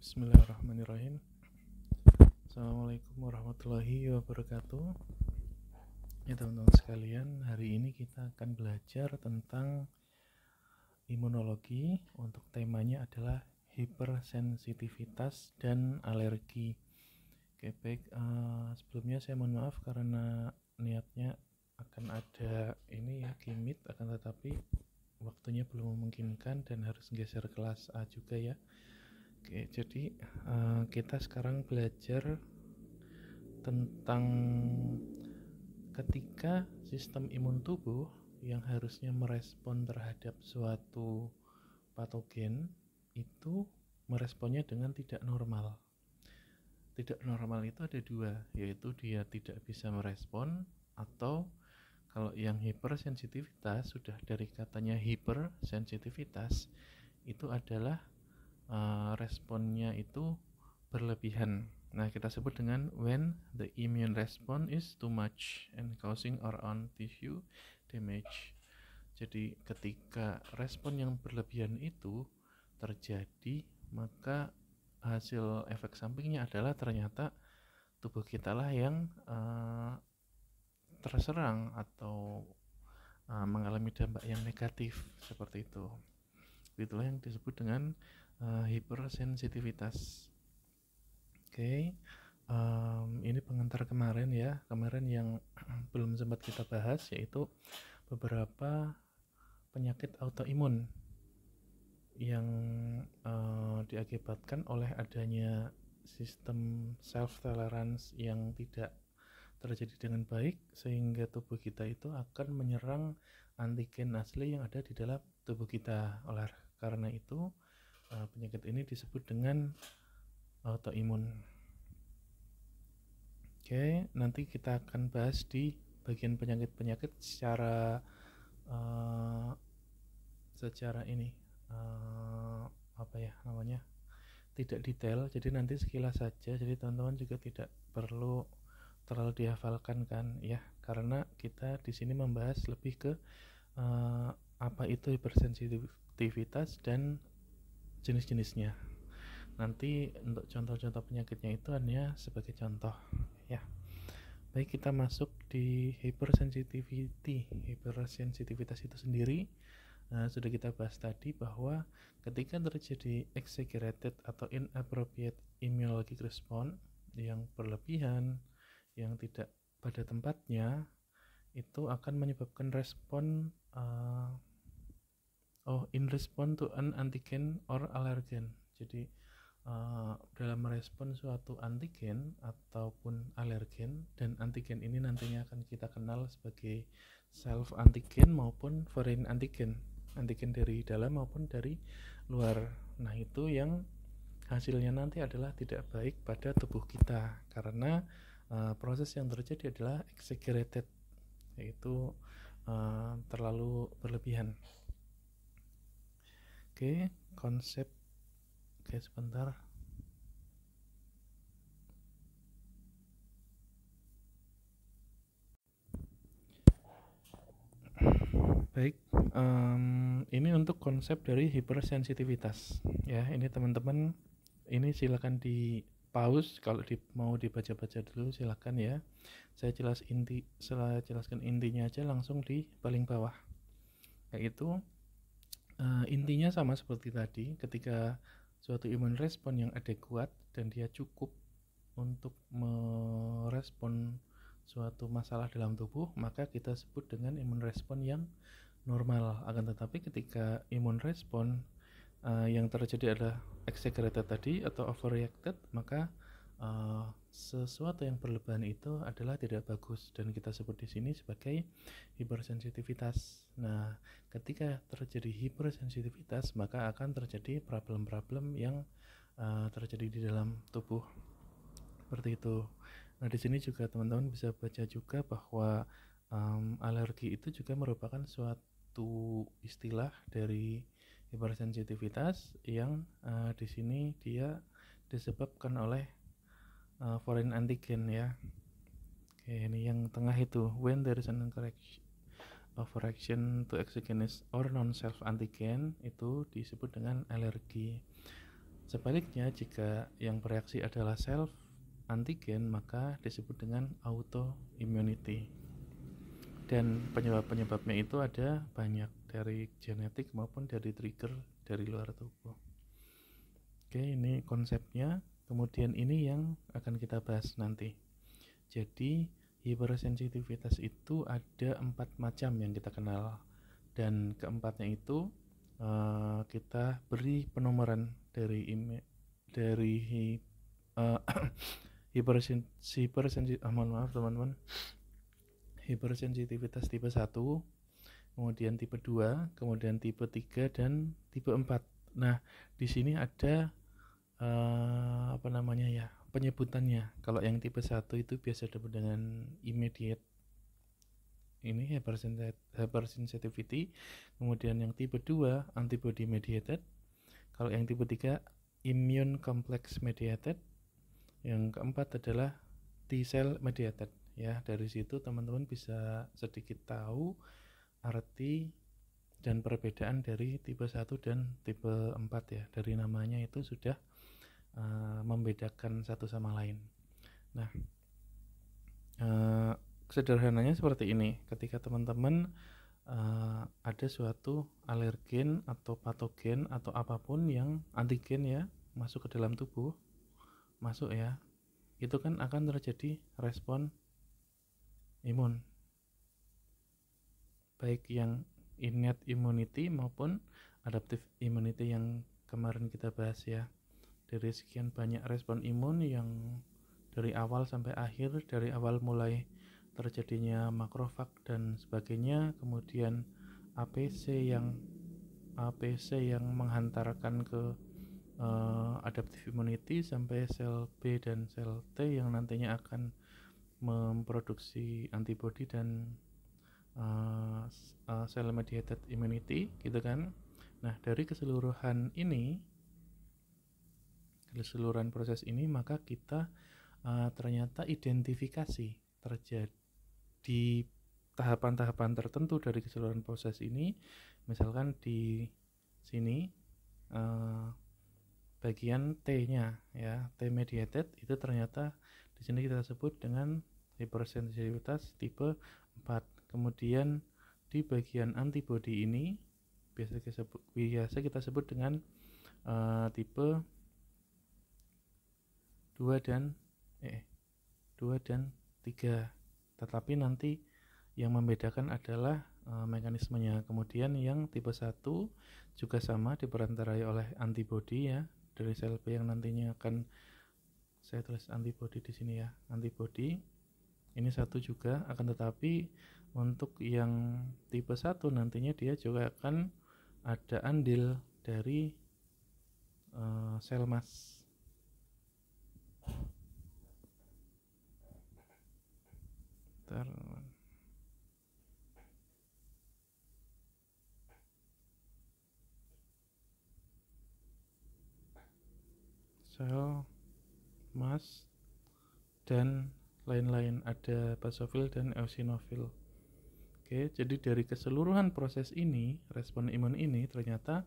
Bismillahirrahmanirrahim. Assalamualaikum warahmatullahi wabarakatuh. Ya teman-teman sekalian, hari ini kita akan belajar tentang imunologi. Untuk temanya adalah hipersensitivitas dan alergi. Oke, baik. Sebelumnya saya mohon maaf karena niatnya akan ada Kimit, akan tetapi waktunya belum memungkinkan dan harus geser kelas A juga ya. Oke, jadi kita sekarang belajar tentang ketika sistem imun tubuh yang harusnya merespon terhadap suatu patogen itu meresponnya dengan tidak normal. Tidak normal itu ada dua, yaitu dia tidak bisa merespon, atau kalau yang hipersensitivitas, sudah dari katanya hipersensitivitas, itu adalah responnya itu berlebihan. Nah, kita sebut dengan when the immune response is too much and causing our own tissue damage. Jadi ketika respon yang berlebihan itu terjadi, maka hasil efek sampingnya adalah ternyata tubuh kita lah yang terserang atau mengalami dampak yang negatif seperti itu. Itulah yang disebut dengan hipersensitivitas. Oke, ini pengantar kemarin yang belum sempat kita bahas, yaitu beberapa penyakit autoimun yang diakibatkan oleh adanya sistem self tolerance yang tidak terjadi dengan baik, sehingga tubuh kita itu akan menyerang antigen asli yang ada di dalam tubuh kita. Oleh karena itu penyakit ini disebut dengan autoimun. Oke, nanti kita akan bahas di bagian penyakit-penyakit secara tidak detail. Jadi nanti sekilas saja. Jadi teman-teman juga tidak perlu terlalu dihafalkan kan ya, karena kita di sini membahas lebih ke apa itu hipersensitivitas dan jenis-jenisnya. Nanti untuk contoh-contoh penyakitnya itu hanya sebagai contoh ya. Baik, kita masuk di hipersensitivitas itu sendiri. Sudah kita bahas tadi bahwa ketika terjadi exaggerated atau inappropriate immunologic response yang berlebihan, yang tidak pada tempatnya, itu akan menyebabkan respon in response to an antigen or allergen. Jadi dalam merespon suatu antigen ataupun alergen, dan antigen ini nantinya akan kita kenal sebagai self antigen maupun foreign antigen, antigen dari dalam maupun dari luar. Nah, itu yang hasilnya nanti adalah tidak baik pada tubuh kita, karena proses yang terjadi adalah exaggerated, yaitu terlalu berlebihan. Oke, konsep. Oke, sebentar. Baik, ini untuk konsep dari hipersensitivitas ya. Ini teman-teman, ini silakan di pause kalau mau dibaca-baca dulu, silakan ya. Saya jelaskan intinya aja langsung di paling bawah. Yaitu intinya sama seperti tadi, ketika suatu imun respon yang adekuat dan dia cukup untuk merespon suatu masalah dalam tubuh, maka kita sebut dengan imun respon yang normal. Akan tetapi ketika imun respon yang terjadi adalah exaggerated tadi atau overreacted, maka sesuatu yang berlebihan itu adalah tidak bagus, dan kita sebut di sini sebagai hipersensitivitas. Nah, ketika terjadi hipersensitivitas, maka akan terjadi problem-problem yang terjadi di dalam tubuh seperti itu. Nah, di sini juga teman-teman bisa baca juga bahwa alergi itu juga merupakan suatu istilah dari hipersensitivitas yang di sini dia disebabkan oleh foreign antigen ya. Oke, ini yang tengah itu, when there is an overreaction to exogenous or non self antigen, itu disebut dengan alergi. Sebaliknya, jika yang bereaksi adalah self antigen, maka disebut dengan autoimmunity. Dan penyebab-penyebabnya itu ada banyak, dari genetik maupun dari trigger dari luar tubuh. Oke, ini konsepnya. Kemudian ini yang akan kita bahas nanti. Jadi hipersensitivitas itu ada 4 macam yang kita kenal, dan keempatnya itu kita beri penomoran dari hipersensitivitas tipe 1, kemudian tipe 2, kemudian tipe 3 dan tipe 4. Nah, di sini ada penyebutannya. Kalau yang tipe 1 itu biasa disebut dengan immediate, ini hypersensitivity. Kemudian yang tipe 2 antibody mediated. Kalau yang tipe 3 immune complex mediated. Yang keempat adalah T-cell mediated. Ya, dari situ teman-teman bisa sedikit tahu arti dan perbedaan dari tipe 1 dan tipe 4 ya. Dari namanya itu sudah membedakan satu sama lain. Nah, sederhananya seperti ini. Ketika teman-teman ada suatu alergen atau patogen atau apapun yang antigen ya masuk ke dalam tubuh, masuk ya, itu kan akan terjadi respon imun, baik yang innate immunity maupun adaptive immunity yang kemarin kita bahas ya. Dari sekian banyak respon imun yang dari awal sampai akhir, dari awal mulai terjadinya makrofag dan sebagainya, kemudian APC yang menghantarkan ke adaptive immunity sampai sel B dan sel T yang nantinya akan memproduksi antibody dan cell mediated immunity gitu kan. Nah, dari keseluruhan proses ini, maka kita ternyata identifikasi terjadi tahapan-tahapan tertentu dari keseluruhan proses ini. Misalkan di sini bagian T-nya ya, T mediated itu ternyata di sini kita sebut dengan hipersensitivitas tipe 4. Kemudian di bagian antibody ini biasa kita sebut dengan tipe 2 dan 3. Tetapi nanti yang membedakan adalah mekanismenya. Kemudian yang tipe 1 juga sama, diperantarai oleh antibody ya, dari sel B yang nantinya akan saya tulis antibody di sini ya, antibody. Ini 1 juga, akan tetapi untuk yang tipe 1 nantinya dia juga akan ada andil dari sel mas. Sel mas dan lain-lain, ada basofil dan eosinofil. Oke, jadi dari keseluruhan proses ini, respon imun ini ternyata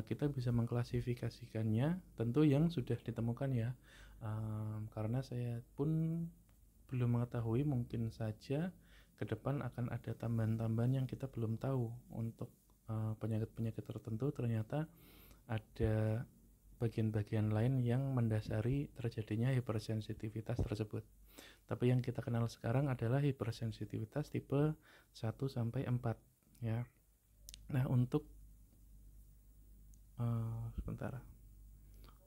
kita bisa mengklasifikasikannya, tentu yang sudah ditemukan ya, karena saya pun belum mengetahui, mungkin saja ke depan akan ada tambahan-tambahan yang kita belum tahu untuk penyakit-penyakit tertentu. Ternyata ada bagian-bagian lain yang mendasari terjadinya hipersensitivitas tersebut. Tapi yang kita kenal sekarang adalah hipersensitivitas tipe 1 sampai 4 ya. Nah, untuk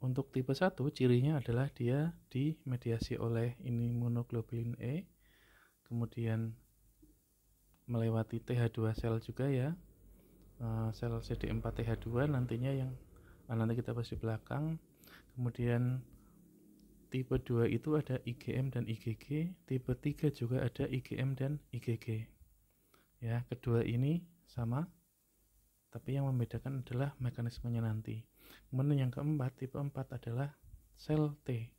untuk tipe 1 cirinya adalah dia dimediasi oleh imunoglobulin E, kemudian melewati TH2 sel juga ya, sel CD4 TH2 nantinya yang nanti kita bahas di belakang. Kemudian tipe 2 itu ada IgM dan IgG, tipe 3 juga ada IgM dan IgG ya. Kedua ini sama, tapi yang membedakan adalah mekanismenya nanti. Kemudian yang keempat, tipe 4 adalah sel T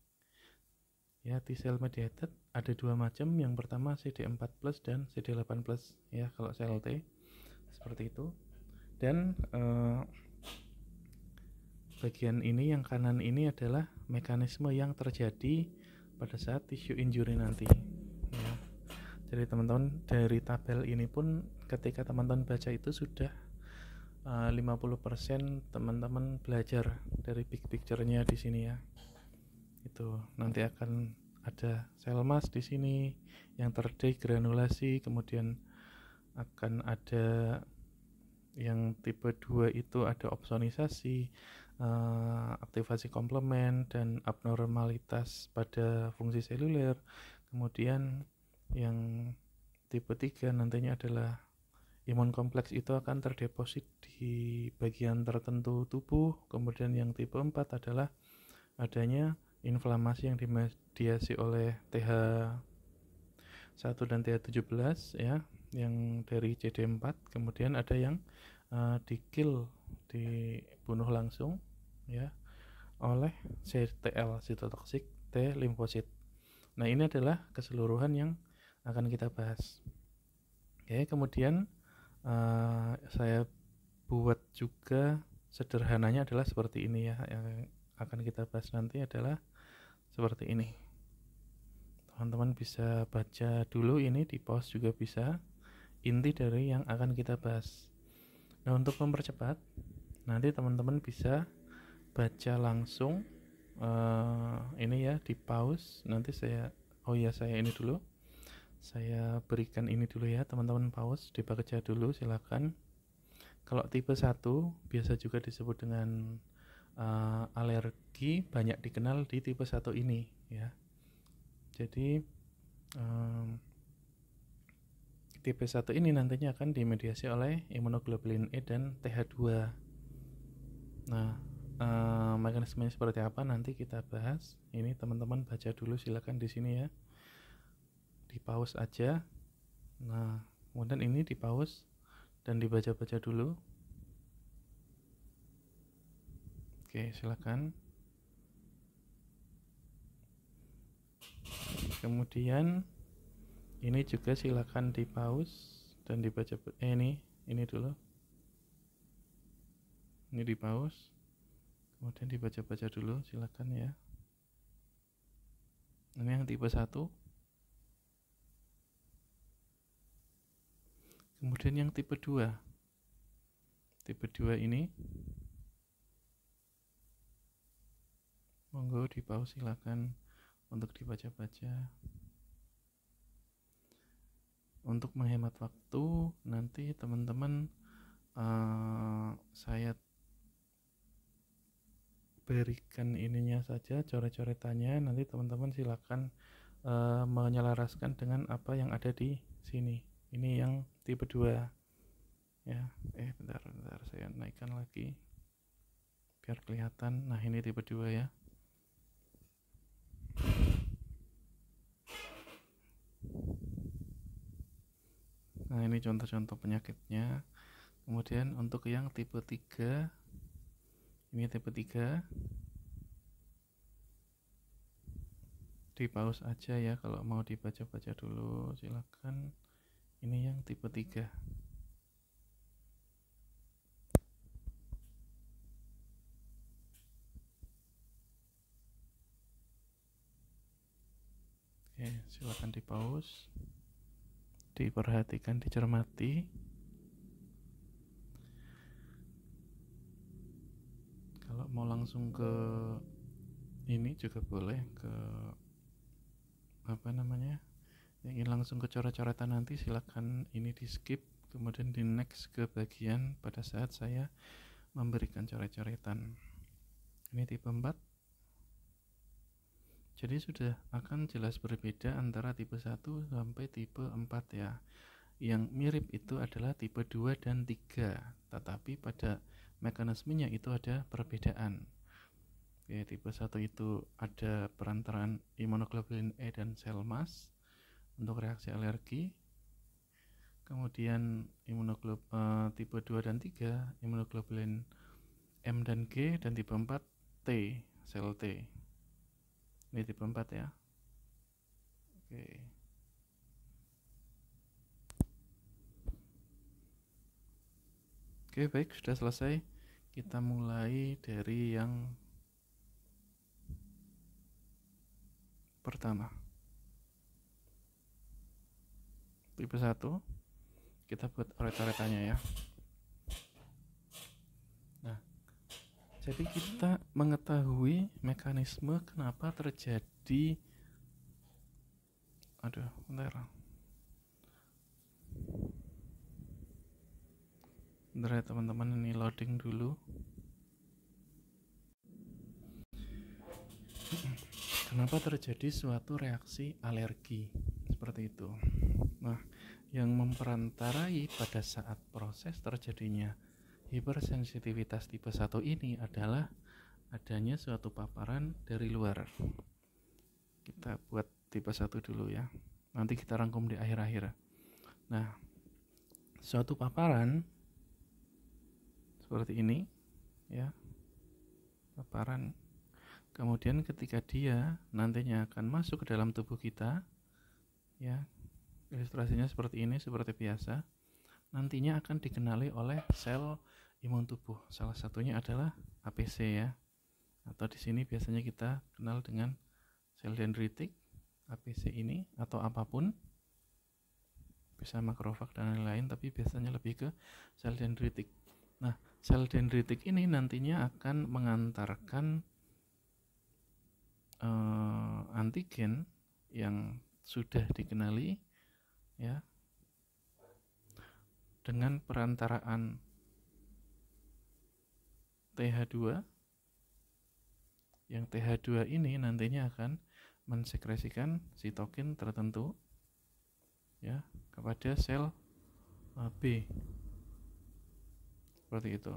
ya, T-cell mediated. Ada 2 macam, yang pertama CD4 plus dan CD8 plus ya kalau sel T, seperti itu. Dan bagian ini yang kanan ini adalah mekanisme yang terjadi pada saat tissue injury nanti ya. Jadi teman-teman dari tabel ini pun ketika teman-teman baca itu sudah 50% teman-teman belajar dari big picture-nya di sini ya. Itu nanti akan ada sel mass di sini yang terdegranulasi, kemudian akan ada yang tipe 2 itu ada opsonisasi, aktivasi komplement dan abnormalitas pada fungsi seluler. Kemudian yang tipe 3 nantinya adalah imun kompleks itu akan terdeposit di bagian tertentu tubuh. Kemudian yang tipe 4 adalah adanya inflamasi yang dimediasi oleh TH1 dan TH17 ya, yang dari CD4. Kemudian ada yang di-kill, dibunuh langsung ya oleh CTL, cytotoxic T limfosit. Nah, ini adalah keseluruhan yang akan kita bahas. Oke, kemudian saya buat juga sederhananya adalah seperti ini ya. Yang akan kita bahas nanti adalah seperti ini. Teman-teman bisa baca dulu ini, di pause juga bisa, inti dari yang akan kita bahas. Nah, untuk mempercepat, nanti teman-teman bisa baca langsung ini ya, di pause. Nanti saya ini dulu. Saya berikan ini dulu ya, teman-teman pause, dibaca dulu silakan. Kalau tipe 1 biasa juga disebut dengan alergi, banyak dikenal di tipe 1 ini ya. Jadi tipe 1 ini nantinya akan dimediasi oleh imunoglobulin E dan TH2. Nah, mekanismenya seperti apa nanti kita bahas. Ini teman-teman baca dulu silakan di sini ya. Di pause aja. Nah, kemudian ini di pause dan dibaca-baca dulu. Oke, silakan. Kemudian ini juga silakan di pause dan dibaca ini dulu. Ini di pause. Kemudian dibaca-baca dulu silakan ya. Ini yang tipe 1. Kemudian yang tipe 2. Tipe 2 ini monggo di pause silakan untuk dibaca-baca. Untuk menghemat waktu, nanti teman-teman saya berikan ininya saja, coret-coretannya. Nanti teman-teman silakan menyelaraskan dengan apa yang ada di sini. Ini yang tipe 2 ya. Bentar saya naikkan lagi biar kelihatan. Nah, ini tipe 2 ya. Nah, ini contoh-contoh penyakitnya. Kemudian untuk yang tipe 3, ini tipe 3. Di pause aja ya kalau mau dibaca-baca dulu, silakan. Ini yang tipe 3. Oke, silakan di pause. Diperhatikan, dicermati. Kalau mau langsung ke ini juga boleh, ke yang ingin langsung ke coret-coretan nanti silakan ini di skip, kemudian di next ke bagian pada saat saya memberikan coret-coretan. Ini tipe 4. Jadi sudah akan jelas berbeda antara tipe 1 sampai tipe 4 ya. Yang mirip itu adalah tipe 2 dan 3, tetapi pada mekanismenya itu ada perbedaan. Oke, tipe 1 itu ada perantaraan imunoglobulin E dan sel mass untuk reaksi alergi. Kemudian tipe 2 dan 3 imunoglobulin M dan G, dan tipe 4 T, sel T. Ini tipe 4 ya. Oke, baik, sudah selesai. Kita mulai dari yang pertama. Tipe 1, kita buat oret-oretannya ya. Nah, jadi kita mengetahui mekanisme kenapa terjadi bentar ya teman-teman, ini loading dulu. Kenapa terjadi suatu reaksi alergi seperti itu? Nah, yang memperantarai pada saat proses terjadinya hipersensitivitas tipe 1 ini adalah adanya suatu paparan dari luar. Kita buat tipe 1 dulu ya, nanti kita rangkum di akhir-akhir. Nah, suatu paparan seperti ini ya, paparan. Kemudian ketika dia nantinya akan masuk ke dalam tubuh kita ya, ilustrasinya seperti ini, seperti biasa, nantinya akan dikenali oleh sel imun tubuh. Salah satunya adalah APC ya, atau di sini biasanya kita kenal dengan sel dendritik. APC ini atau apapun, bisa makrofag dan lain-lain, tapi biasanya lebih ke sel dendritik. Nah, sel dendritik ini nantinya akan mengantarkan antigen yang sudah dikenali ya, dengan perantaraan TH2, yang TH2 ini nantinya akan mensekresikan sitokin tertentu ya kepada sel B seperti itu.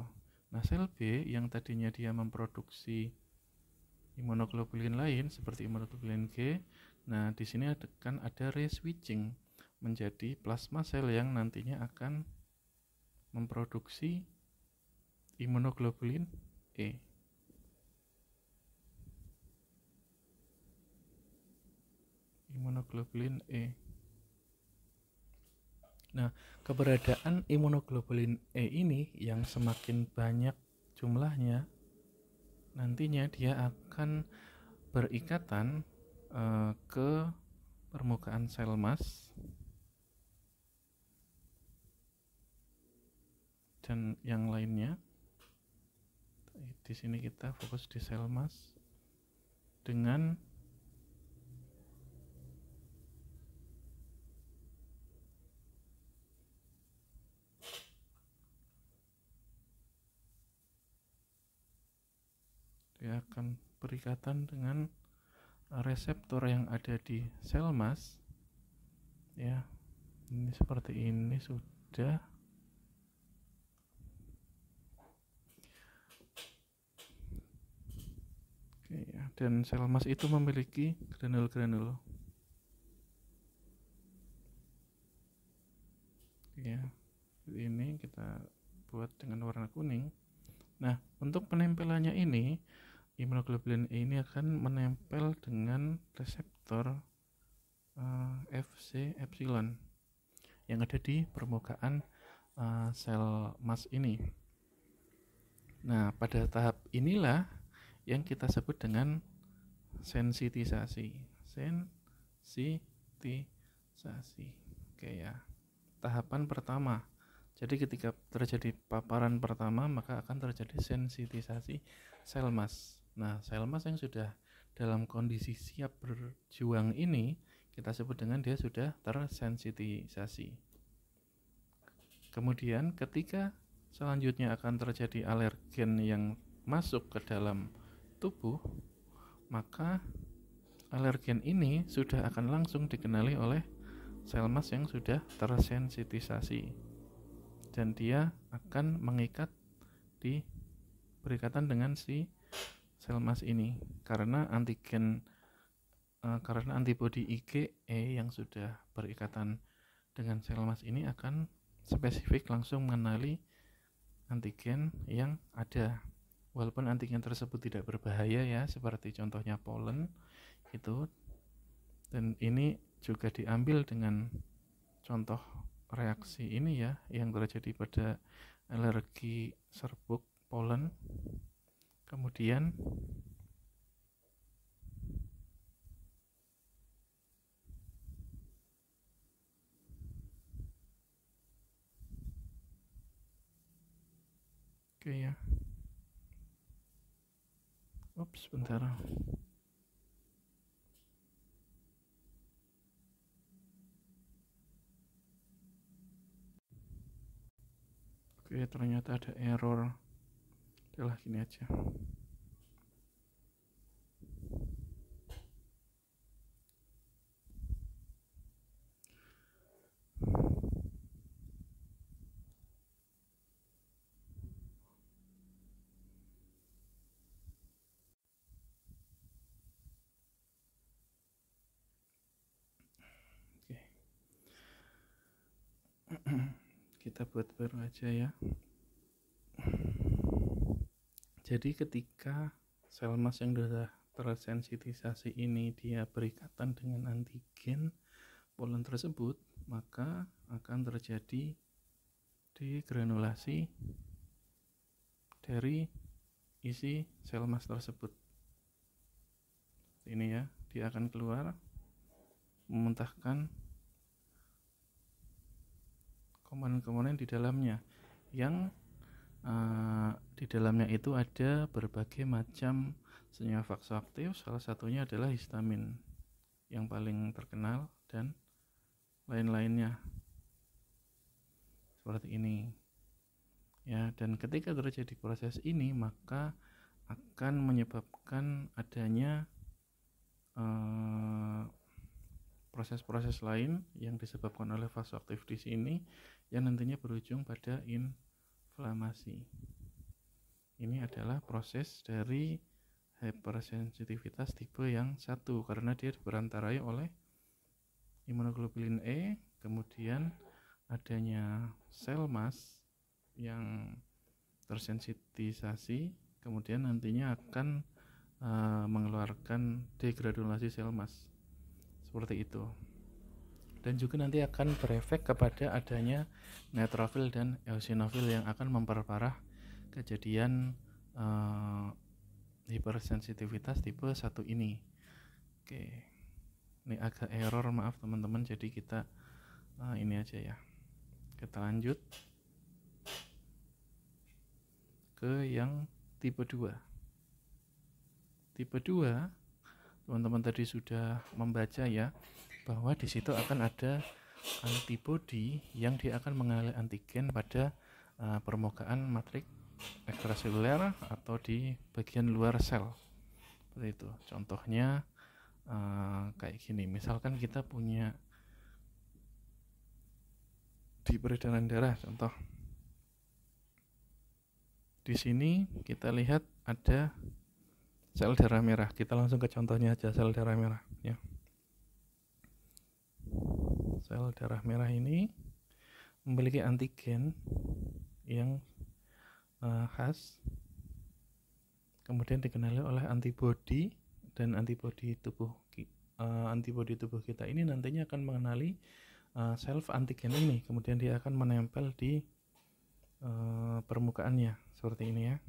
Nah, sel B yang tadinya dia memproduksi imunoglobulin lain seperti imunoglobulin G, nah di sini akan ada reswitching menjadi plasma sel yang nantinya akan memproduksi imunoglobulin E. Imunoglobulin E. Nah, keberadaan imunoglobulin E ini yang semakin banyak jumlahnya, nantinya dia akan berikatan ke permukaan sel mas dan yang lainnya. Di sini kita fokus di sel mas dengan dia akan berikatan dengan reseptor yang ada di sel mas ya. Ini seperti ini sudah. Oke ya, dan sel mas itu memiliki granul-granul ya. Ini kita buat dengan warna kuning. Nah, untuk penempelannya ini, imunoglobulin E ini akan menempel dengan reseptor Fc epsilon yang ada di permukaan sel mas ini. Nah, pada tahap inilah yang kita sebut dengan sensitisasi. Oke ya. Tahapan pertama. Jadi ketika terjadi paparan pertama, maka akan terjadi sensitisasi sel mas. Nah, sel mas yang sudah dalam kondisi siap berjuang ini, kita sebut dengan dia sudah tersensitisasi. Kemudian ketika selanjutnya akan terjadi alergen yang masuk ke dalam tubuh, maka alergen ini sudah akan langsung dikenali oleh sel mas yang sudah tersensitisasi, dan dia akan mengikat di berikatan dengan si sel mas ini karena antibodi IgE yang sudah berikatan dengan sel mas ini akan spesifik langsung mengenali antigen yang ada, walaupun antigen tersebut tidak berbahaya ya, seperti contohnya polen itu. Dan ini juga diambil dengan contoh reaksi ini ya, yang terjadi pada alergi serbuk polen, kemudian oke ya. Ups, bentar. Oke, ternyata ada error. Udahlah, gini aja. Oke. Kita buat baru aja ya. Jadi ketika sel mas yang sudah tersensitisasi ini dia berikatan dengan antigen polen tersebut, maka akan terjadi degranulasi dari isi sel mas tersebut. Ini ya, dia akan keluar memuntahkan komponen-komponen di dalamnya yang di dalamnya itu ada berbagai macam senyawa vasoaktif, salah satunya adalah histamin yang paling terkenal dan lain-lainnya seperti ini ya. Dan ketika terjadi proses ini maka akan menyebabkan adanya proses-proses lain yang disebabkan oleh vasoaktif di sini yang nantinya berujung pada inflamasi. Ini adalah proses dari hypersensitivitas tipe yang 1 karena dia diperantarai oleh imunoglobulin E, kemudian adanya sel mas yang tersensitisasi, kemudian nantinya akan mengeluarkan degranulasi sel mas seperti itu. Dan juga nanti akan berefek kepada adanya neutrofil dan eosinofil yang akan memperparah kejadian hipersensitivitas tipe 1 ini. Oke, ini agak error, maaf teman-teman. Jadi kita ini aja ya, kita lanjut ke yang tipe 2. Tipe 2 teman-teman tadi sudah membaca ya, bahwa di situ akan ada antibodi yang dia akan mengalih antigen pada permukaan matrik ekstraseluler atau di bagian luar sel seperti itu. Contohnya kayak gini, misalkan kita punya di peredaran darah, contoh di sini kita lihat ada sel darah merah. Kita langsung ke contohnya aja, sel darah merah ya. Sel darah merah ini memiliki antigen yang khas, kemudian dikenali oleh antibodi, dan antibodi tubuh kita ini nantinya akan mengenali self antigen ini, kemudian dia akan menempel di permukaannya seperti ini ya.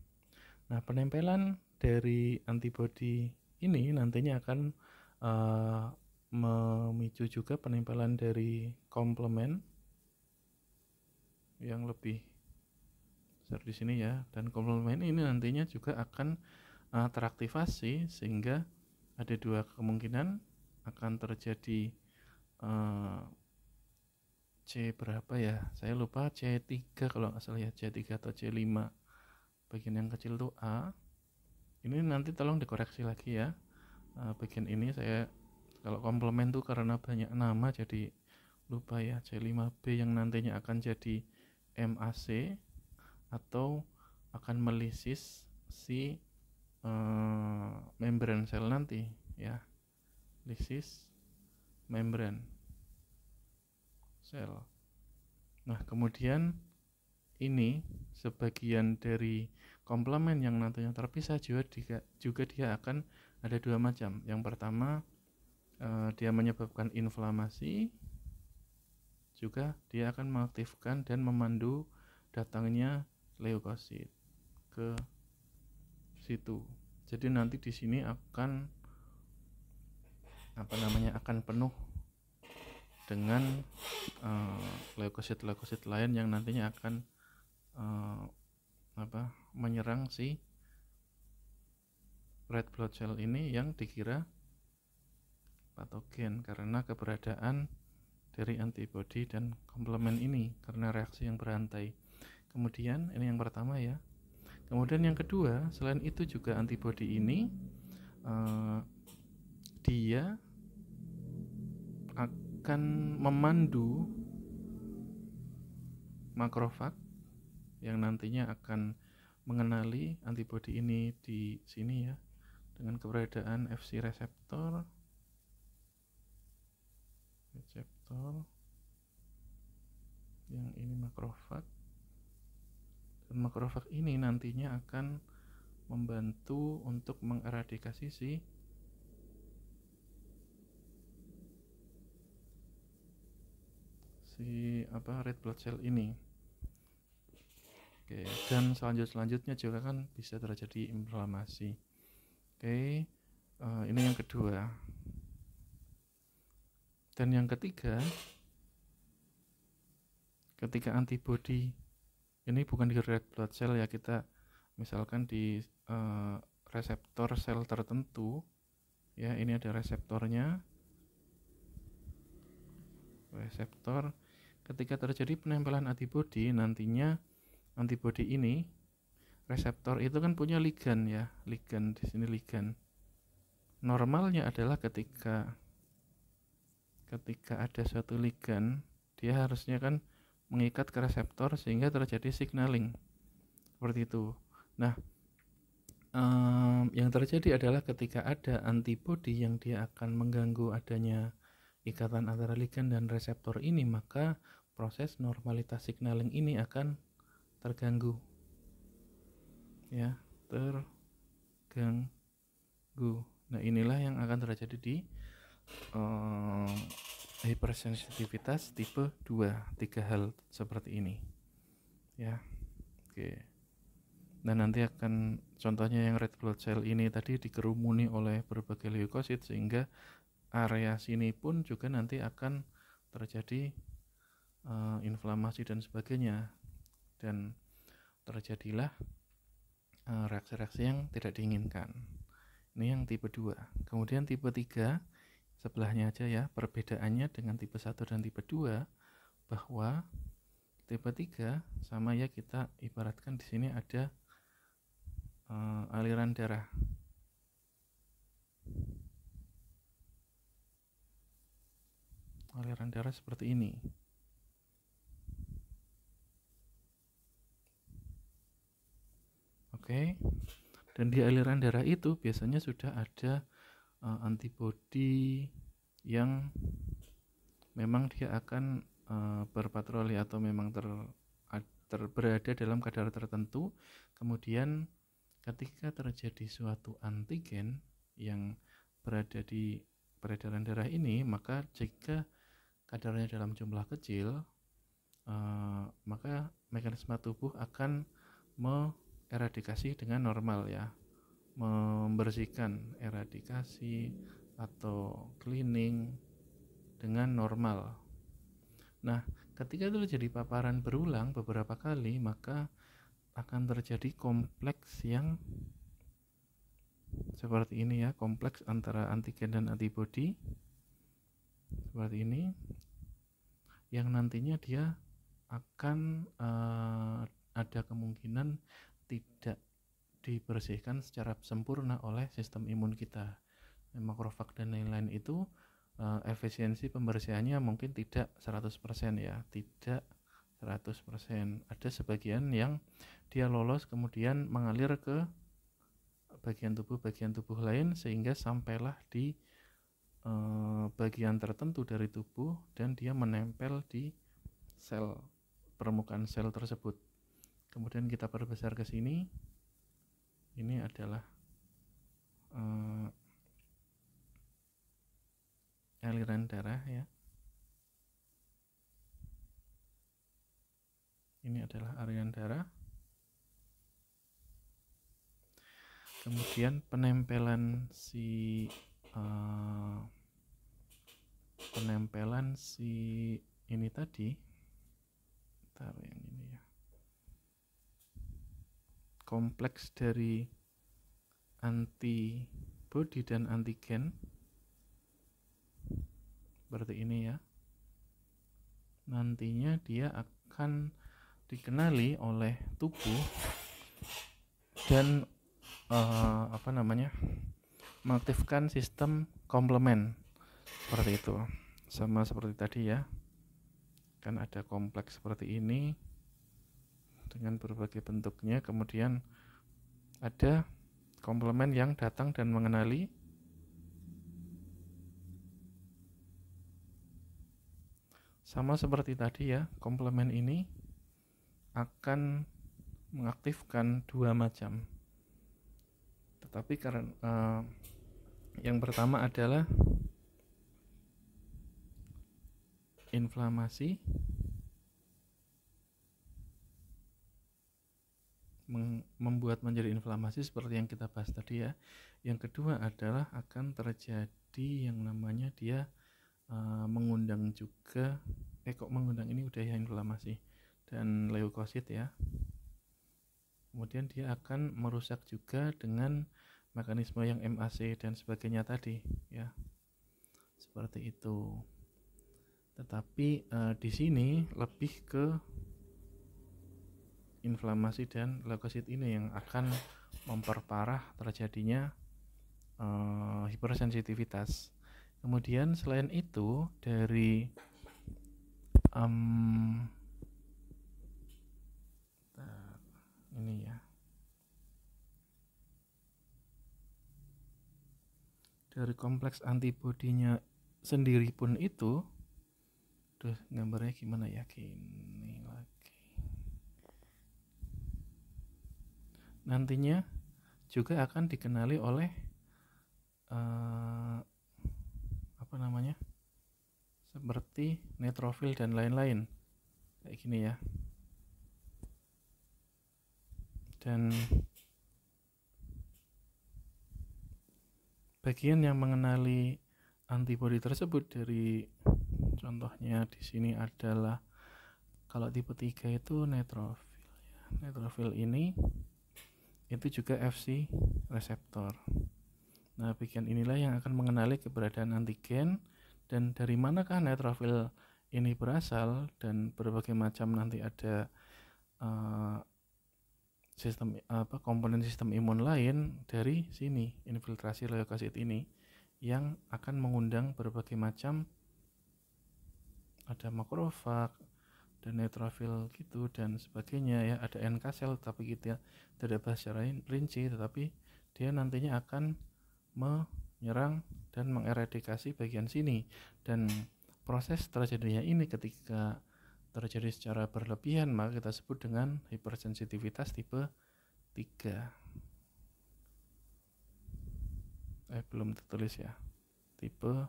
Nah, penempelan dari antibodi ini nantinya akan memicu juga penempelan dari komplement yang lebih besar di sini ya, dan komplement ini nantinya juga akan teraktivasi sehingga ada dua kemungkinan akan terjadi C berapa ya, saya lupa, C3 kalau nggak salah ya, C3 atau C5 bagian yang kecil tuh A. Ini nanti tolong dikoreksi lagi ya, bagian ini saya kalau komplement tuh karena banyak nama jadi lupa ya. C5B yang nantinya akan jadi MAC atau akan melisis si membran sel nanti ya, lisis membran sel. Nah, kemudian ini sebagian dari komplement yang nantinya terpisah juga dia akan ada dua macam. Yang pertama dia menyebabkan inflamasi, juga dia akan mengaktifkan dan memandu datangnya leukosit. ke situ. Jadi nanti di sini akan akan penuh dengan leukosit lain yang nantinya akan menyerang si red blood cell ini yang dikira patogen karena keberadaan dari antibodi dan komplement ini karena reaksi yang berantai. Kemudian ini yang pertama ya. Kemudian yang kedua, selain itu juga antibodi ini dia akan memandu makrofag yang nantinya akan mengenali antibodi ini di sini ya, dengan keberadaan Fc reseptor yang ini makrofag, dan makrofag ini nantinya akan membantu untuk mengeradikasi si red blood cell ini. Oke, dan selanjutnya juga kan bisa terjadi inflamasi. Oke, ini yang kedua. Dan yang ketiga, ketika antibodi ini bukan di red blood cell ya, kita misalkan di reseptor sel tertentu ya, ini ada reseptornya. Reseptor, ketika terjadi penempelan antibodi, nantinya antibodi ini, reseptor itu kan punya ligan ya, ligan di sini ligan. Normalnya adalah ketika ada suatu ligan, dia harusnya kan mengikat ke reseptor sehingga terjadi signaling seperti itu. Nah, yang terjadi adalah ketika ada antibodi yang dia akan mengganggu adanya ikatan antara ligan dan reseptor ini, maka proses normalitas signaling ini akan terganggu ya, terganggu. Nah, inilah yang akan terjadi di hipersensitivitas tipe 2, 3 hal seperti ini ya. Oke. Dan nanti akan contohnya yang red blood cell ini tadi dikerumuni oleh berbagai leukosit sehingga area sini pun juga nanti akan terjadi inflamasi dan sebagainya, dan terjadilah reaksi-reaksi yang tidak diinginkan. Ini yang tipe 2. Kemudian tipe 3 sebelahnya aja ya, perbedaannya dengan tipe 1 dan tipe 2 bahwa tipe 3 sama ya, kita ibaratkan di sini ada aliran darah. Aliran darah seperti ini. Oke. Dan di aliran darah itu biasanya sudah ada antibodi yang memang dia akan berpatroli atau memang berada dalam kadar tertentu. Kemudian ketika terjadi suatu antigen yang berada di peredaran darah ini, maka jika kadarnya dalam jumlah kecil, maka mekanisme tubuh akan eradikasi dengan normal ya, membersihkan, eradikasi atau cleaning dengan normal. Nah, ketika itu terjadi paparan berulang beberapa kali, maka akan terjadi kompleks yang seperti ini ya, kompleks antara antigen dan antibodi seperti ini, yang nantinya dia akan ada kemungkinan tidak dibersihkan secara sempurna oleh sistem imun kita. Makrofag dan lain-lain itu efisiensi pembersihannya mungkin tidak 100% ya, tidak 100%. Ada sebagian yang dia lolos kemudian mengalir ke bagian tubuh lain sehingga sampailah di bagian tertentu dari tubuh dan dia menempel di sel, permukaan sel tersebut. Kemudian kita perbesar ke sini. Ini adalah aliran darah ya. Ini adalah aliran darah. kemudian penempelan si ini tadi, taruh yang ini ya, kompleks dari antibodi dan antigen seperti ini ya. Nantinya dia akan dikenali oleh tubuh dan mengaktifkan sistem komplement seperti itu, sama seperti tadi ya, kan ada kompleks seperti ini dengan berbagai bentuknya, kemudian ada komplement yang datang dan mengenali, sama seperti tadi ya. Komplement ini akan mengaktifkan dua macam, tetapi karena yang pertama adalah inflamasi, membuat menjadi inflamasi seperti yang kita bahas tadi ya. Yang kedua adalah akan terjadi yang namanya dia mengundang juga mengundang ini udah ya, inflamasi dan leukosit ya. Kemudian dia akan merusak juga dengan mekanisme yang MAC dan sebagainya tadi ya, seperti itu. Tetapi di sini lebih ke inflamasi dan leukosit ini yang akan memperparah terjadinya hipersensitivitas. Kemudian selain itu dari ini ya, dari kompleks antibodinya sendiri pun itu, gambarnya gimana ya, gini lagi, nantinya juga akan dikenali oleh seperti neutrofil dan lain-lain kayak gini ya. Dan bagian yang mengenali antibodi tersebut dari contohnya di sini adalah kalau tipe 3 itu neutrofil ya. Neutrofil ini itu juga Fc reseptor. Nah, bagian inilah yang akan mengenali keberadaan antigen dan dari manakah neutrofil ini berasal, dan berbagai macam nanti ada komponen sistem imun lain dari sini, infiltrasi leukosit ini yang akan mengundang berbagai macam, ada makrofag dan neutrofil gitu dan sebagainya ya, ada NK sel tapi kita tidak bahas secara rinci, tetapi dia nantinya akan menyerang dan mengeradikasi bagian sini. Dan proses terjadinya ini ketika terjadi secara berlebihan maka kita sebut dengan hipersensitivitas tipe 3. Belum tertulis ya, tipe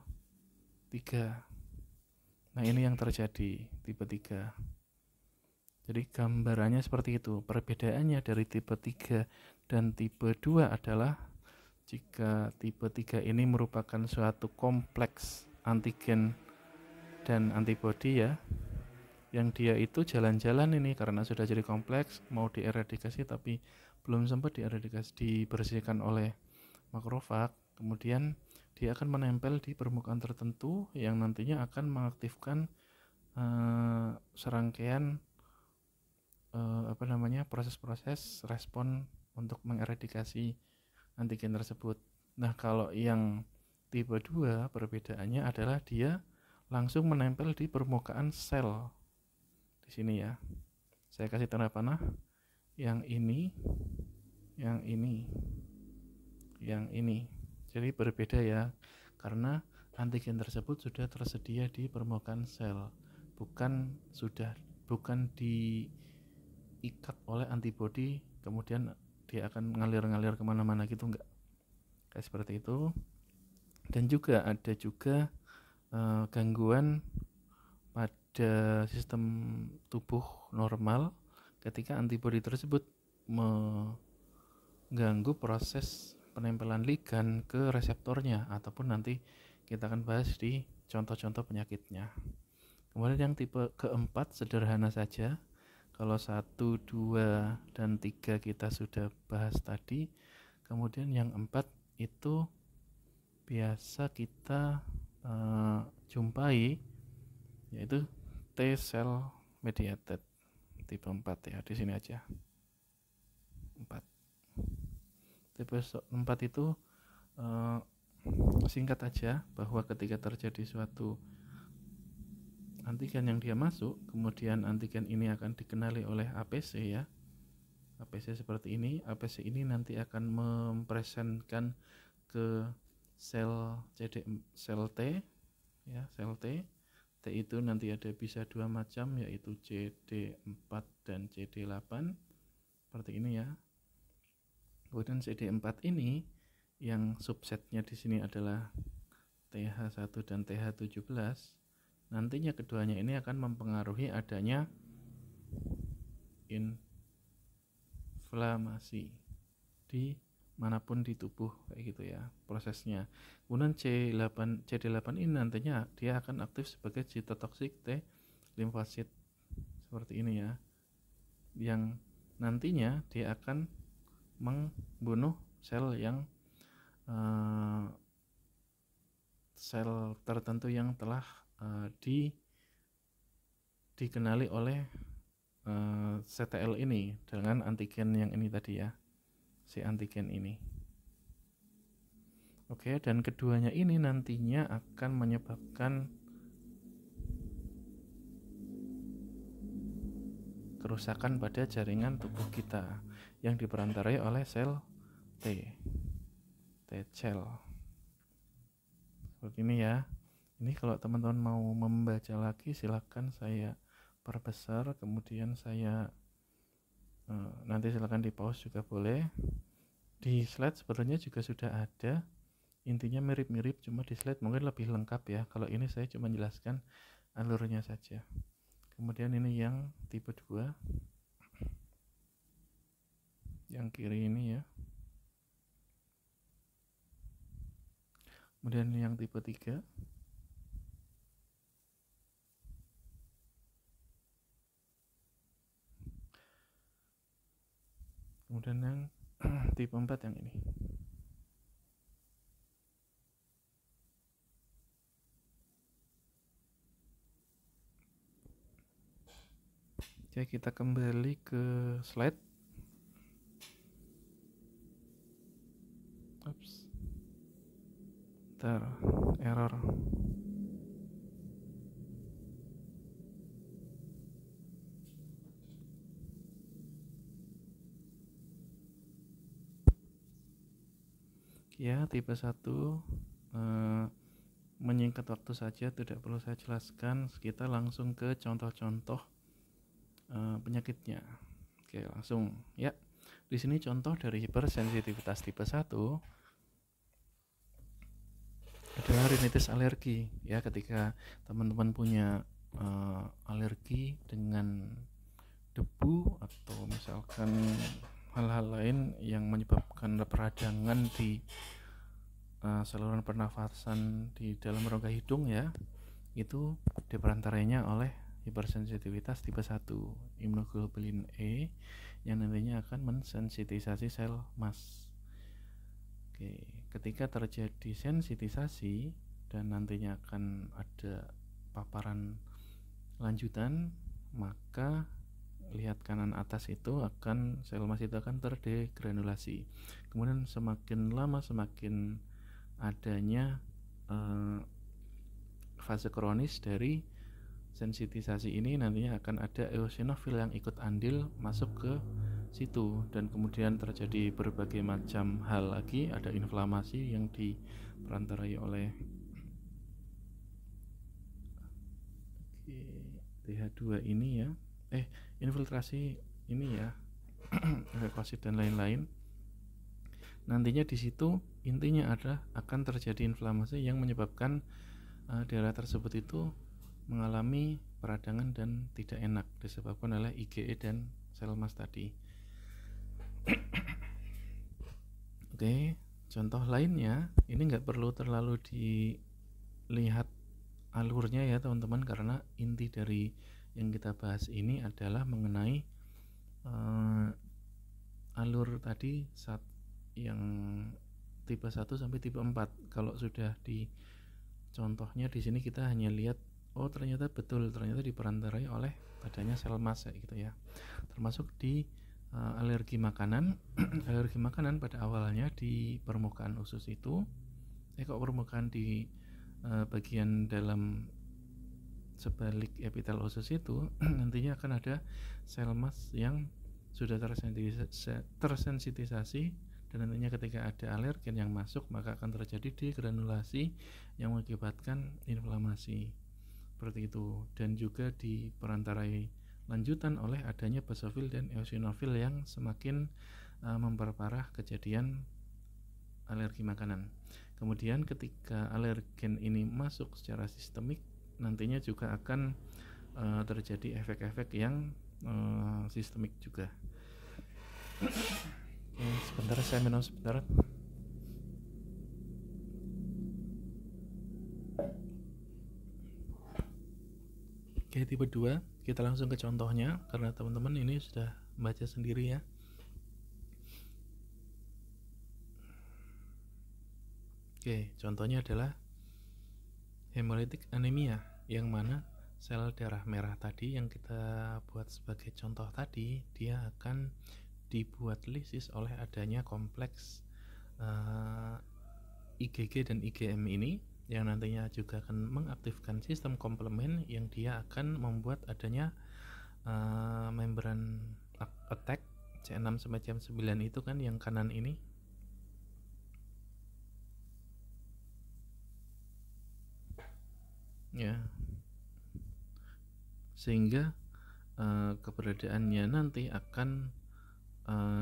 3. Nah, ini yang terjadi tipe 3. Jadi gambarannya seperti itu. Perbedaannya dari tipe 3 dan tipe 2 adalah jika tipe 3 ini merupakan suatu kompleks antigen dan antibodi ya, yang dia itu jalan-jalan ini karena sudah jadi kompleks, mau dieradikasi tapi belum sempat dibersihkan oleh makrofag, kemudian dia akan menempel di permukaan tertentu yang nantinya akan mengaktifkan serangkaian proses-proses respon untuk mengeradikasi antigen tersebut. Nah, kalau yang tipe 2 perbedaannya adalah dia langsung menempel di permukaan sel. Di sini ya. Saya kasih tanda panah. Yang ini, yang ini, yang ini. Jadi berbeda ya, karena antigen tersebut sudah tersedia di permukaan sel, bukan diikat oleh antibodi kemudian dia akan ngalir kemana-mana gitu, enggak, kayak seperti itu. Dan juga ada gangguan pada sistem tubuh normal ketika antibodi tersebut ganggu proses penempelan ligan ke reseptornya, ataupun nanti kita akan bahas di contoh-contoh penyakitnya. Kemudian yang tipe keempat sederhana saja. Kalau 1, 2, dan 3 kita sudah bahas tadi. Kemudian yang 4 itu biasa kita jumpai, yaitu T cell mediated tipe 4 ya, di sini aja. 4. Tipe 4 itu singkat aja bahwa ketika terjadi suatu antigen yang dia masuk, kemudian antigen ini akan dikenali oleh APC ya. APC seperti ini. APC ini nanti akan mempresentkan ke sel T ya, sel T. T itu nanti ada bisa dua macam, yaitu CD4 dan CD8 seperti ini ya. Kemudian CD4 ini yang subsetnya di sini adalah TH1 dan TH17. Nantinya keduanya ini akan mempengaruhi adanya inflamasi di manapun di tubuh, kayak gitu ya prosesnya. Kemudian CD8 ini nantinya dia akan aktif sebagai cytotoxic T limfosit seperti ini ya, yang nantinya dia akan membunuh sel yang sel tertentu yang telah dikenali oleh CTL ini dengan antigen yang ini tadi ya, si antigen ini. Oke, dan keduanya ini nantinya akan menyebabkan kerusakan pada jaringan tubuh kita yang diperantarai oleh sel T cell seperti ini ya. Ini kalau teman-teman mau membaca lagi silakan saya perbesar, kemudian saya nanti silakan di pause juga boleh. Di slide sebetulnya juga sudah ada, intinya mirip-mirip, cuma di slide mungkin lebih lengkap ya. Kalau ini saya cuma jelaskan alurnya saja. Kemudian ini yang tipe 2 yang kiri ini ya. Kemudian yang tipe 3. Kemudian yang tipe 4 yang ini. Oke, kita kembali ke slide. Error. Ya, tipe 1 menyingkat waktu saja, tidak perlu saya jelaskan. Kita langsung ke contoh-contoh penyakitnya. Oke, langsung ya. Di sini contoh dari hipersensitivitas tipe 1 adalah rinitis alergi ya. Ketika teman-teman punya alergi dengan debu atau misalkan hal-hal lain yang menyebabkan peradangan di saluran pernafasan di dalam rongga hidung ya, itu diperantarainya oleh hipersensitivitas tipe 1 imunoglobulin E yang nantinya akan mensensitisasi sel MAS. Oke, ketika terjadi sensitisasi dan nantinya akan ada paparan lanjutan, maka lihat kanan atas itu akan sel MAS itu akan terdegranulasi. Kemudian semakin lama semakin adanya fase kronis dari sensitisasi ini, nantinya akan ada eosinofil yang ikut andil masuk ke situ, dan kemudian terjadi berbagai macam hal lagi. Ada inflamasi yang diperantarai oleh TH2 ini ya, infiltrasi ini ya, leukosit dan lain-lain. Nantinya di situ intinya adalah akan terjadi inflamasi yang menyebabkan daerah tersebut itu mengalami peradangan dan tidak enak disebabkan oleh IgE dan sel MAS tadi. Oke, contoh lainnya ini nggak perlu terlalu dilihat alurnya ya teman-teman, karena inti dari yang kita bahas ini adalah mengenai alur tadi saat yang tipe 1 sampai tipe 4. Kalau sudah di contohnya di sini kita hanya lihat, oh ternyata betul, ternyata diperantarai oleh adanya sel mas gitu ya. Termasuk di alergi makanan. Alergi makanan pada awalnya di permukaan usus itu, permukaan di bagian dalam sebalik epitel usus itu nantinya akan ada sel mas yang sudah tersensitisasi, dan nantinya ketika ada alergen yang masuk maka akan terjadi degranulasi yang mengakibatkan inflamasi seperti itu, dan juga diperantarai lanjutan oleh adanya basofil dan eosinofil yang semakin memperparah kejadian alergi makanan. Kemudian ketika alergen ini masuk secara sistemik, nantinya juga akan terjadi efek-efek yang sistemik juga. Sebentar, saya minum sebentar. Oke, tipe 2 kita langsung ke contohnya, karena teman-teman ini sudah baca sendiri ya. Oke, contohnya adalah hemolytic anemia, yang mana sel darah merah tadi yang kita buat sebagai contoh tadi, dia akan dibuat lisis oleh adanya kompleks IgG dan IgM ini, yang nantinya juga akan mengaktifkan sistem komplement yang dia akan membuat adanya membran attack C6 sampai C9 itu kan yang kanan ini. Ya. Sehingga keberadaannya nanti akan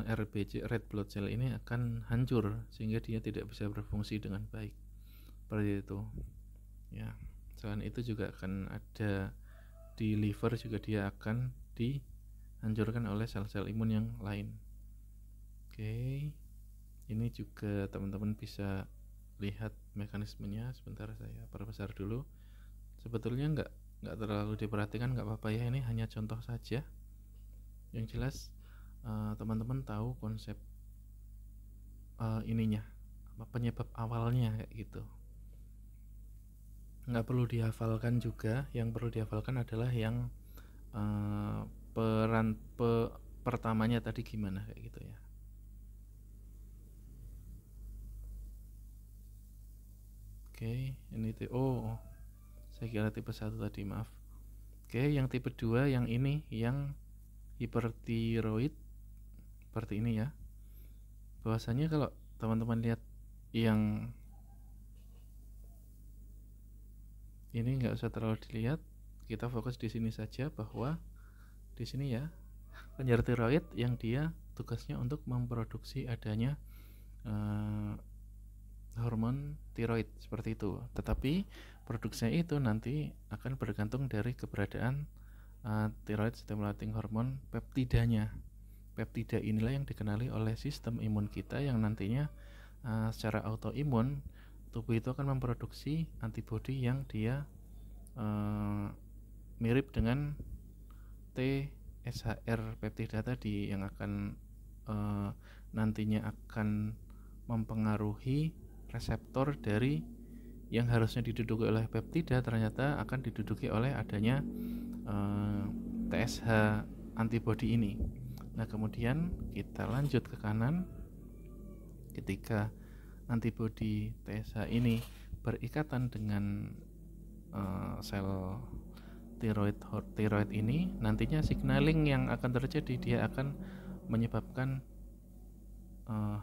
RBC, red blood cell ini akan hancur sehingga dia tidak bisa berfungsi dengan baik. Seperti itu. Ya. Selain itu juga akan ada di liver, juga dia akan dihancurkan oleh sel-sel imun yang lain. Oke. Ini juga teman-teman bisa lihat mekanismenya. Sebentar, saya perbesar dulu. Sebetulnya nggak terlalu diperhatikan, nggak apa-apa ya, ini hanya contoh saja. Yang jelas teman-teman tahu konsep ininya, penyebab awalnya kayak gitu. Nggak perlu dihafalkan juga, yang perlu dihafalkan adalah yang pertamanya tadi gimana kayak gitu ya. Oke, ini saya kira tipe 1 tadi, maaf. Oke, yang tipe 2 yang ini, yang hipertiroid seperti ini ya. Bahwasanya kalau teman-teman lihat yang ini nggak usah terlalu dilihat, kita fokus di sini saja, bahwa di sini ya penyer tiroid yang dia tugasnya untuk memproduksi adanya hormon tiroid seperti itu. Tetapi produksinya itu nanti akan bergantung dari keberadaan thyroid stimulating hormone peptidanya. Peptida inilah yang dikenali oleh sistem imun kita, yang nantinya secara autoimun tubuh itu akan memproduksi antibodi yang dia mirip dengan TSHR peptida tadi, yang akan nantinya akan mempengaruhi reseptor dari yang harusnya diduduki oleh peptida, ternyata akan diduduki oleh adanya TSH antibodi ini. Nah, kemudian kita lanjut ke kanan. Ketika antibodi TSH ini berikatan dengan sel tiroid ini, nantinya signaling yang akan terjadi, dia akan menyebabkan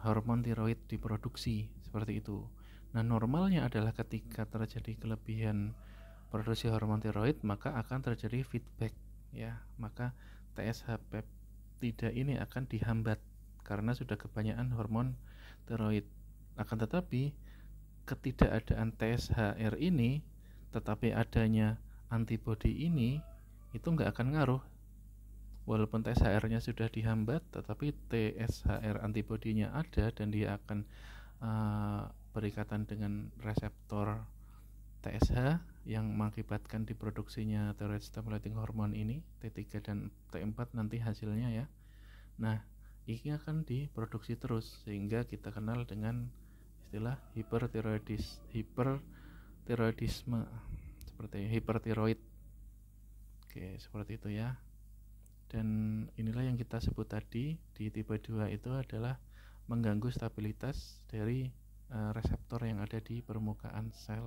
hormon tiroid diproduksi seperti itu. Nah, normalnya adalah ketika terjadi kelebihan produksi hormon tiroid, maka akan terjadi feedback ya. Maka TSH peptida ini akan dihambat karena sudah kebanyakan hormon tiroid. Akan tetapi ketidakadaan TSHR ini, tetapi adanya antibodi ini, itu nggak akan ngaruh. walaupun TSHR-nya sudah dihambat, tetapi TSHR antibodinya ada dan dia akan berikatan dengan reseptor TSH yang mengakibatkan diproduksinya thyroid stimulating hormone ini T3 dan T4 nanti hasilnya ya. Nah, ini akan diproduksi terus sehingga kita kenal dengan istilah hipertiroidisme seperti hipertiroid. Oke, seperti itu ya. Dan inilah yang kita sebut tadi di tipe 2 itu adalah mengganggu stabilitas dari reseptor yang ada di permukaan sel.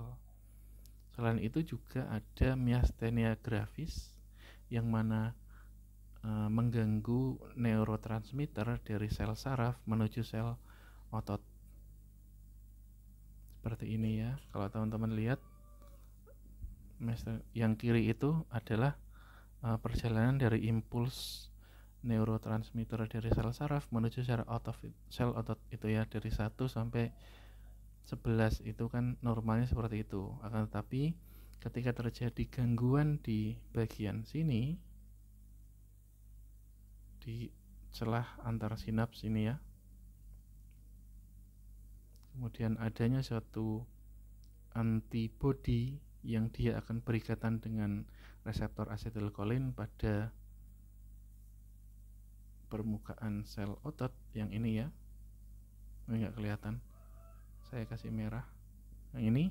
Selain itu juga ada miastenia gravis yang mana mengganggu neurotransmitter dari sel saraf menuju sel otot. Seperti ini ya. Kalau teman-teman lihat yang kiri itu adalah perjalanan dari impuls neurotransmitter dari sel saraf menuju sel otot itu ya, dari 1 sampai 11 itu kan normalnya seperti itu. Akan tetapi ketika terjadi gangguan di bagian sini di celah antar sinaps ini ya, kemudian adanya suatu antibodi yang dia akan berikatan dengan reseptor asetilkolin pada permukaan sel otot yang ini ya. Ini nggak kelihatan, saya kasih merah yang ini.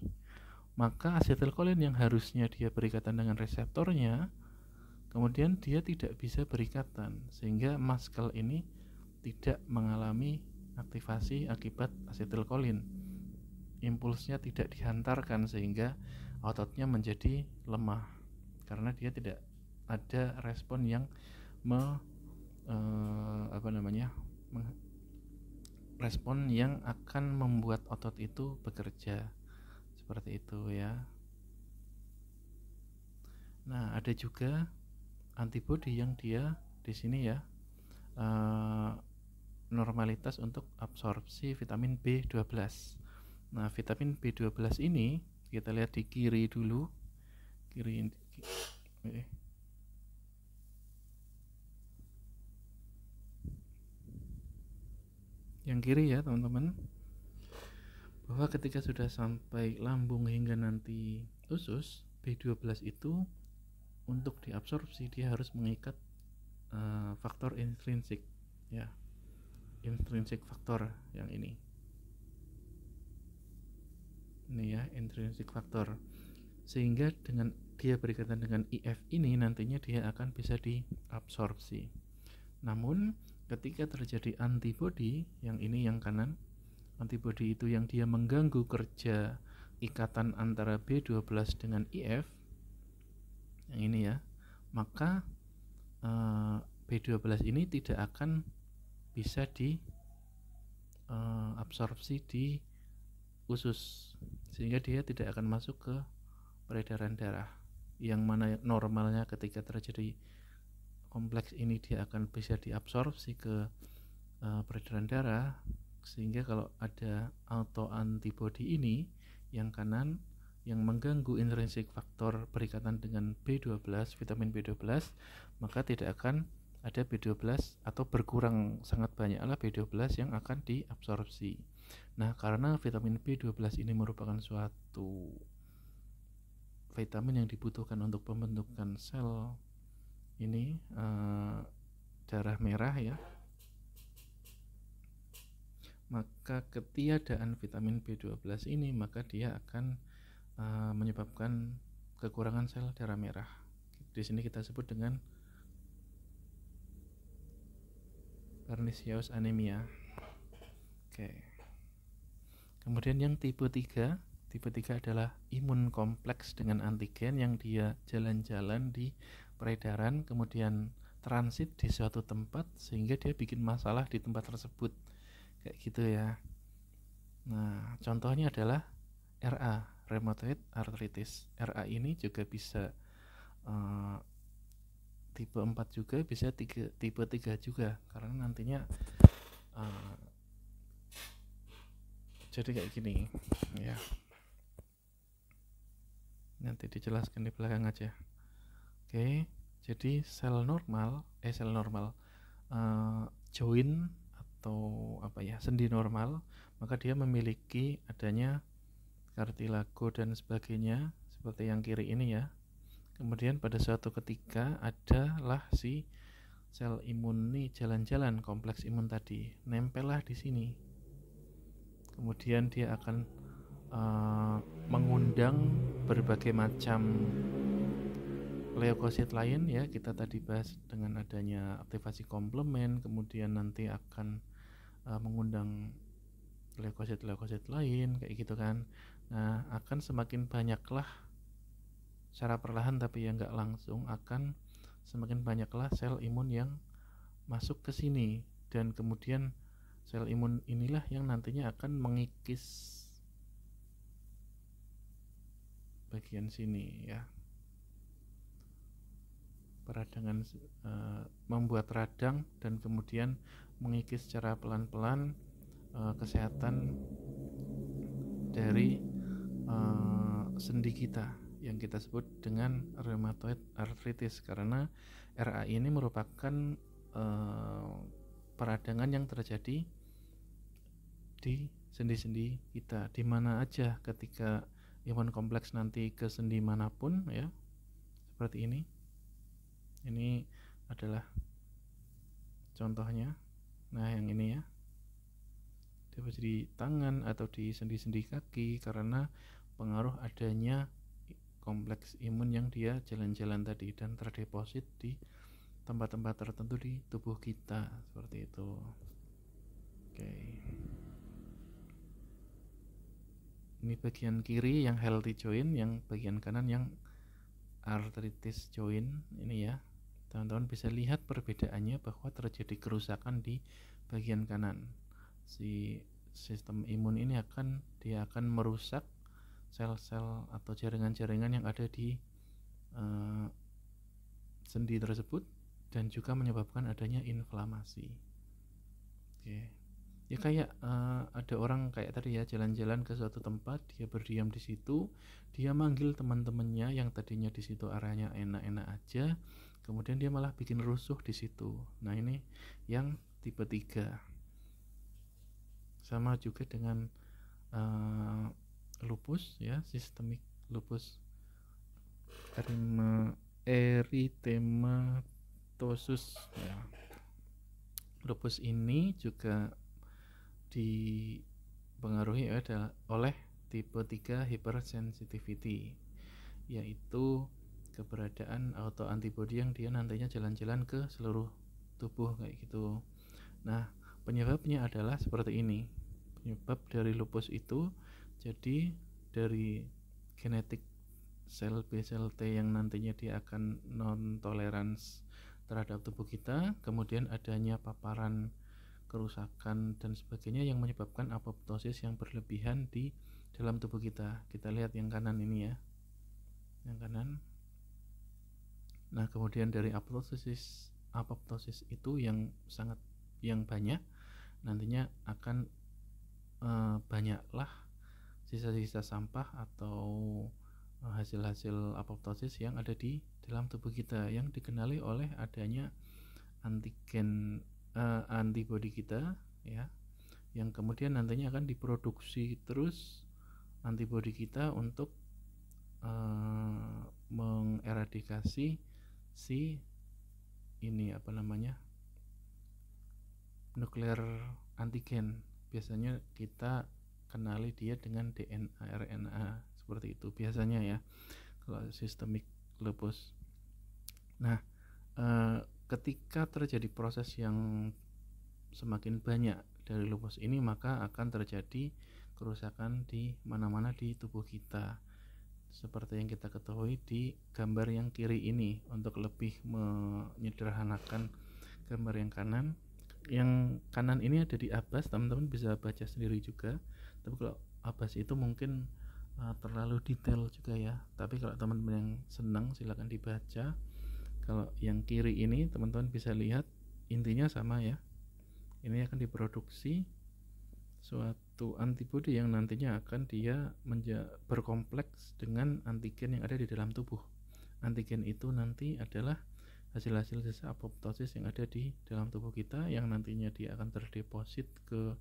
Maka asetilkolin yang harusnya dia berikatan dengan reseptornya, kemudian dia tidak bisa berikatan sehingga muscle ini tidak mengalami aktivasi akibat asetilkolin. Impulsnya tidak dihantarkan sehingga ototnya menjadi lemah karena dia tidak ada respon yang respon yang akan membuat otot itu bekerja seperti itu ya. Nah, ada juga antibodi yang dia di sini ya, normalitas untuk absorpsi vitamin B12. Nah, vitamin B12 ini kita lihat di kiri dulu, yang kiri ya teman-teman, bahwa ketika sudah sampai lambung hingga nanti usus, B12 itu untuk diabsorpsi dia harus mengikat faktor intrinsik ya, intrinsik faktor yang ini ya, intrinsik faktor, sehingga dengan dia berikatan dengan IF ini nantinya dia akan bisa diabsorpsi. Namun ketika terjadi antibodi yang ini yang kanan, antibodi itu yang dia mengganggu kerja ikatan antara B12 dengan IF yang ini ya, maka B12 ini tidak akan bisa diabsorpsi di usus sehingga dia tidak akan masuk ke peredaran darah, yang mana normalnya ketika terjadi kompleks ini dia akan bisa diabsorpsi ke peredaran darah, sehingga kalau ada autoantibody ini yang kanan yang mengganggu intrinsik faktor berikatan dengan B12, vitamin B12, maka tidak akan ada B12 atau berkurang sangat banyaklah B12 yang akan diabsorpsi. Nah, karena vitamin B12 ini merupakan suatu vitamin yang dibutuhkan untuk pembentukan sel ini darah merah ya, maka ketiadaan vitamin B12 ini maka dia akan menyebabkan kekurangan sel darah merah. Di sini kita sebut dengan pernicious anemia. Oke. Kemudian yang tipe 3 adalah imun kompleks dengan antigen yang dia jalan-jalan di peredaran kemudian transit di suatu tempat sehingga dia bikin masalah di tempat tersebut, kayak gitu ya. Nah, contohnya adalah RA, rheumatoid arthritis. RA ini juga bisa tipe 4 juga, bisa tipe 3 juga, karena nantinya jadi kayak gini ya, nanti dijelaskan di belakang aja. Oke, Jadi sel normal join atau apa ya, sendi normal, maka dia memiliki adanya kartilago dan sebagainya seperti yang kiri ini ya. Kemudian pada suatu ketika adalah si sel imun ini jalan-jalan, kompleks imun tadi nempellah di sini. Kemudian dia akan mengundang berbagai macam leukosit lain ya, kita tadi bahas dengan adanya aktivasi komplement, kemudian nanti akan mengundang leukosit lain kayak gitu kan. Nah, akan semakin banyaklah secara perlahan tapi yang nggak langsung, akan semakin banyaklah sel imun yang masuk ke sini, dan kemudian sel imun inilah yang nantinya akan mengikis bagian sini ya, peradangan, membuat radang dan kemudian mengikis secara pelan-pelan kesehatan dari sendi kita yang kita sebut dengan rheumatoid arthritis, karena RA ini merupakan peradangan yang terjadi di sendi-sendi kita, di mana aja ketika imun kompleks nanti ke sendi manapun ya, seperti ini. Ini adalah contohnya. Nah, yang ini ya, dapat di tangan atau di sendi-sendi kaki karena pengaruh adanya kompleks imun yang dia jalan-jalan tadi dan terdeposit di tempat-tempat tertentu di tubuh kita, seperti itu. Oke. Ini bagian kiri yang healthy joint, yang bagian kanan yang arthritis joint ini ya. Teman-teman bisa lihat perbedaannya bahwa terjadi kerusakan di bagian kanan. Si sistem imun ini akan merusak sel-sel atau jaringan-jaringan yang ada di sendi tersebut dan juga menyebabkan adanya inflamasi. Oke. Ya kayak ada orang kayak tadi ya, jalan-jalan ke suatu tempat, dia berdiam di situ, dia manggil teman-temannya yang tadinya di situ arahnya enak-enak aja, kemudian dia malah bikin rusuh di situ. Nah, ini yang tipe 3. Sama juga dengan lupus ya, sistemik lupus erythematosus ya. Lupus ini juga dipengaruhi oleh tipe 3 hypersensitivity, yaitu keberadaan autoantibody yang dia nantinya jalan-jalan ke seluruh tubuh kayak gitu. Nah, penyebabnya adalah seperti ini. Penyebab dari lupus itu jadi dari genetik sel B sel T yang nantinya dia akan non tolerans terhadap tubuh kita, kemudian adanya paparan kerusakan dan sebagainya yang menyebabkan apoptosis yang berlebihan di dalam tubuh kita. Kita lihat yang kanan ini ya, yang kanan. Nah, kemudian dari apoptosis itu yang banyak, nantinya akan banyaklah sisa-sisa sampah atau hasil-hasil apoptosis yang ada di dalam tubuh kita, yang dikenali oleh adanya antibody kita ya, yang kemudian nantinya akan diproduksi terus antibody kita untuk mengeradikasi si ini nuklear antigen. Biasanya kita kenali dia dengan DNA RNA, seperti itu biasanya ya kalau sistemik lupus. Nah, ketika terjadi proses yang semakin banyak dari lupus ini, maka akan terjadi kerusakan di mana-mana di tubuh kita, seperti yang kita ketahui di gambar yang kiri ini. Untuk lebih menyederhanakan gambar yang kanan, ini ada di Abbas, teman-teman bisa baca sendiri juga, tapi kalau Abbas itu mungkin terlalu detail juga ya, tapi kalau teman-teman yang senang silahkan dibaca. Kalau yang kiri ini teman-teman bisa lihat intinya sama ya, ini akan diproduksi suatu antibodi yang nantinya akan dia berkompleks dengan antigen yang ada di dalam tubuh. Antigen itu nanti adalah hasil-hasil sisa apoptosis yang ada di dalam tubuh kita, yang nantinya dia akan terdeposit ke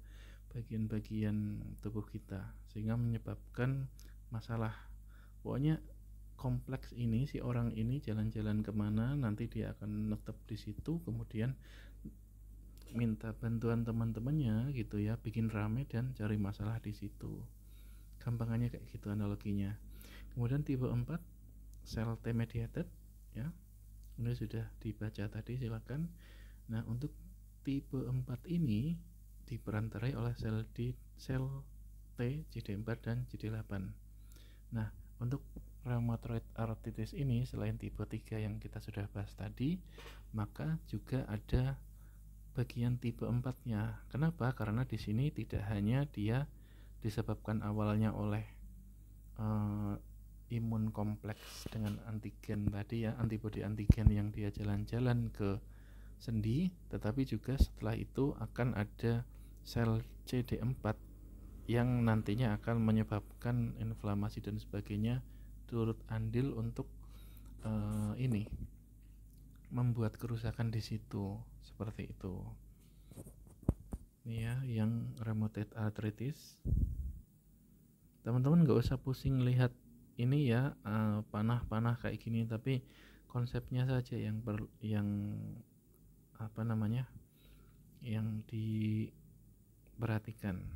bagian-bagian tubuh kita sehingga menyebabkan masalah. Pokoknya kompleks ini, si orang ini jalan-jalan kemana nanti dia akan netep di situ, kemudian minta bantuan teman-temannya gitu ya, bikin rame dan cari masalah di situ. Gampangannya kayak gitu analoginya. Kemudian tipe 4 sel T mediated ya. Ini sudah dibaca tadi, silakan. Nah, untuk tipe 4 ini diperantarai oleh sel T, CD4 dan CD8. Nah, untuk rheumatoid arthritis ini selain tipe 3 yang kita sudah bahas tadi, maka juga ada bagian tipe 4-nya. Kenapa? Karena di sini tidak hanya dia disebabkan awalnya oleh imun kompleks dengan antigen tadi ya, antibodi antigen yang dia jalan-jalan ke sendi, tetapi juga setelah itu akan ada sel CD4 yang nantinya akan menyebabkan inflamasi dan sebagainya, turut andil untuk ini membuat kerusakan di situ, seperti itu. Ini ya yang rheumatoid arthritis. Teman-teman nggak usah pusing lihat ini ya, panah-panah kayak gini, tapi konsepnya saja yang apa namanya, yang diperhatikan.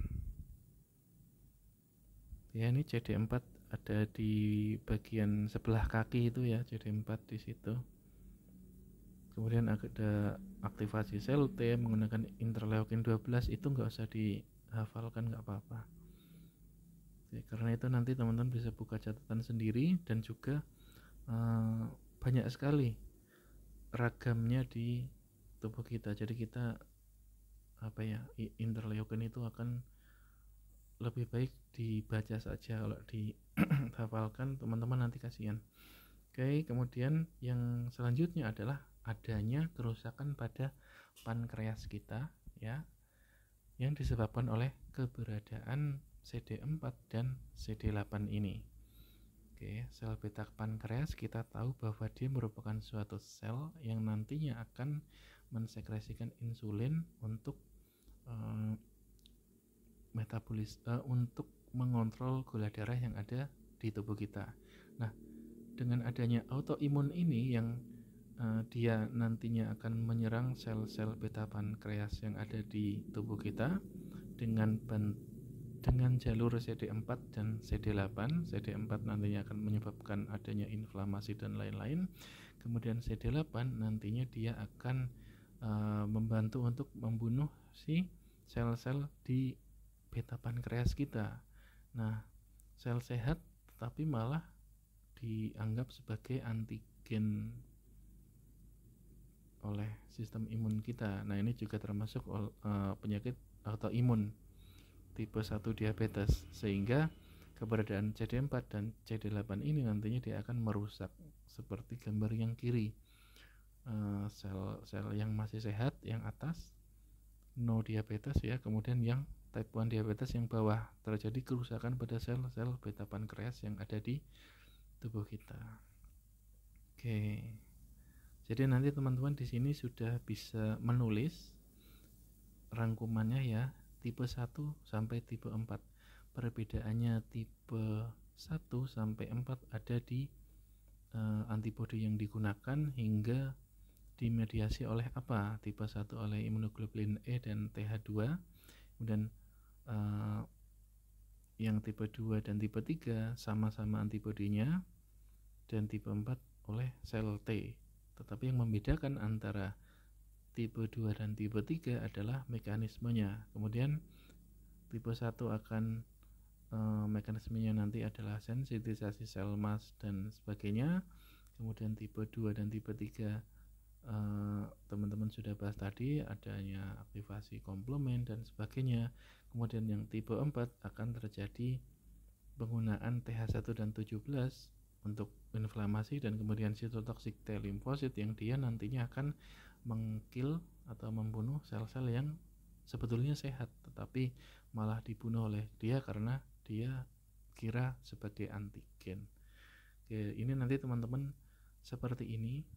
Ya, ini CD4 ada di bagian sebelah kaki itu ya, CD4 di situ. Kemudian ada aktivasi sel T menggunakan interleukin 12, itu nggak usah dihafalkan, nggak apa-apa. Ya, karena itu nanti teman-teman bisa buka catatan sendiri, dan juga banyak sekali ragamnya di tubuh kita. Jadi kita apa ya, interleukin itu akan lebih baik dibaca saja, kalau dihafalkan teman-teman nanti kasihan. Oke, kemudian yang selanjutnya adalah adanya kerusakan pada pankreas kita ya, yang disebabkan oleh keberadaan CD4 dan CD8 ini. Oke, sel beta pankreas kita tahu bahwa dia merupakan suatu sel yang nantinya akan mensekresikan insulin untuk untuk mengontrol gula darah yang ada di tubuh kita. Nah, dengan adanya autoimun ini yang dia nantinya akan menyerang sel-sel beta pankreas yang ada di tubuh kita dengan jalur CD4 dan CD8. CD4 nantinya akan menyebabkan adanya inflamasi dan lain-lain. Kemudian CD8 nantinya dia akan membantu untuk membunuh si sel-sel di beta pankreas kita. Nah, sel sehat tetapi malah dianggap sebagai antigen oleh sistem imun kita. Nah, ini juga termasuk penyakit autoimun tipe 1 diabetes, sehingga keberadaan CD4 dan CD8 ini nantinya dia akan merusak seperti gambar yang kiri. Sel-sel yang masih sehat yang atas no diabetes ya, kemudian yang type 1 diabetes yang bawah terjadi kerusakan pada sel-sel beta pankreas yang ada di tubuh kita. Oke. Jadi nanti teman-teman di sini sudah bisa menulis rangkumannya ya, tipe 1 sampai tipe 4. Perbedaannya tipe 1 sampai 4 ada di antibodi yang digunakan hingga dimediasi oleh apa. Tipe 1 oleh imunoglobulin E dan TH2. Kemudian yang tipe 2 dan tipe 3 sama-sama antibodinya, dan tipe 4 oleh sel T. Tetapi yang membedakan antara tipe 2 dan tipe 3 adalah mekanismenya. Kemudian tipe 1 akan mekanismenya nanti adalah sensitisasi sel mas dan sebagainya. Kemudian tipe 2 dan tipe 3 teman-teman sudah bahas tadi, adanya aktivasi komplement dan sebagainya. Kemudian yang tipe 4 akan terjadi penggunaan TH1 dan 17 untuk inflamasi, dan kemudian sitotoksik T limfosit yang dia nantinya akan mengkill atau membunuh sel-sel yang sebetulnya sehat tetapi malah dibunuh oleh dia karena dia kira sebagai antigen. Oke, ini nanti teman-teman seperti ini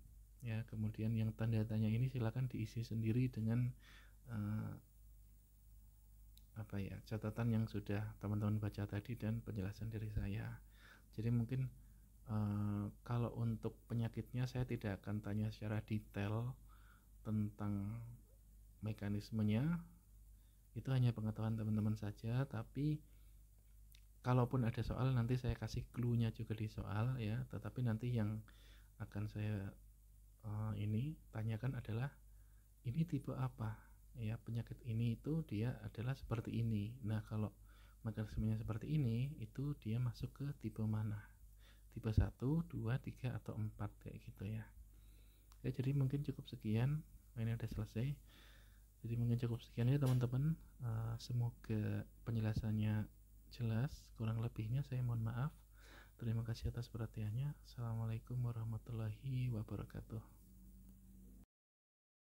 ya. Kemudian yang tanda tanya ini silakan diisi sendiri dengan catatan yang sudah teman-teman baca tadi dan penjelasan dari saya. Jadi mungkin kalau untuk penyakitnya saya tidak akan tanya secara detail tentang mekanismenya, itu hanya pengetahuan teman-teman saja. Tapi kalaupun ada soal nanti saya kasih clue-nya juga di soal ya. Tetapi nanti yang akan saya ini tanyakan adalah ini tipe apa ya, penyakit ini itu dia adalah seperti ini. Nah kalau mekanismenya seperti ini, itu dia masuk ke tipe mana, tipe 1, 2, 3 atau 4 kayak gitu ya. Oke, jadi mungkin cukup sekian. Ini udah selesai. Jadi mungkin cukup sekian ya teman-teman. Semoga penjelasannya jelas. Kurang lebihnya saya mohon maaf. Terima kasih atas perhatiannya. Assalamualaikum warahmatullahi wabarakatuh.